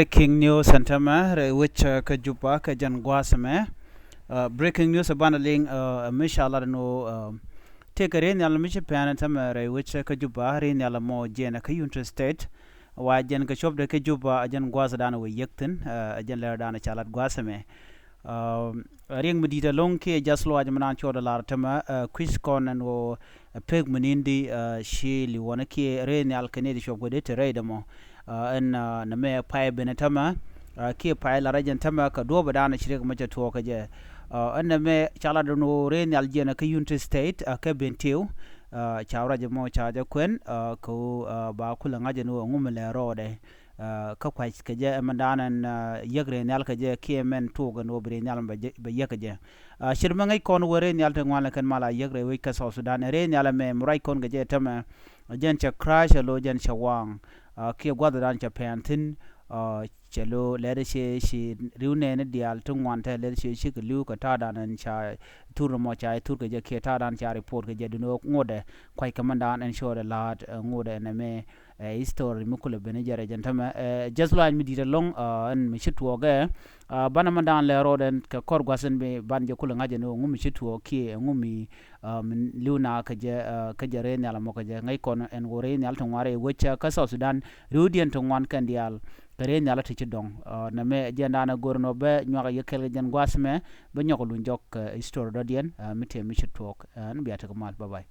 Breaking news santama which kajupa ka jan gwasame breaking news abanaling mishala no take a rain alamish panatama which kajupa rain alamo jena ka state wa jan ka shop de kajupa ajan gwasa dana we yektin ajan la dana chalat gwasame ring medita long ke jaslo ajmana choda lar tama quiz con and wo peg manindi she li wona ke rain al kanedi shop gode te raidamo en na me pai benetama ke pai la rajan tama ka do badana shirek macha to ka je en na me chala do no ren aljena ka United State ka bentiu chawra je mo cha je kwen ko ba kula ngaje no ngumle rode ka kwai ka je mandanan yegre nyal ka je kemen to ga no bre nyal ba yeka je shirma ngai kon wore nyal te ngwala kan mala yegre we ka so Sudan re nyal me murai kon ga je tama jen cha crash lo jen cha wang kia gwada dan Japan tin chelo lede she riune ne dial tungwante lede she ke liu ka tada nan cha tur mo cha tur ke je ke tada nan cha report ke je duno ngode kwai kamandan en shore lat ngode ne me history mukule bene jare jantama just line mi dita long en mi shitwo ge bana mandan le roden ka kor gwasen be banje kula ngaje no ngumi shitwo ki ngumi liuna ka je re nyala mo ka je ngai kon en gore nyal to ngare wecha ka South Sudan rudien to ngwan kan dial kare nyala ti dong na me jenda na gorno be nyoga yekel gen gwasme be nyoko lu jok history do dien mi te mi shitwo an biata ko mal bye bye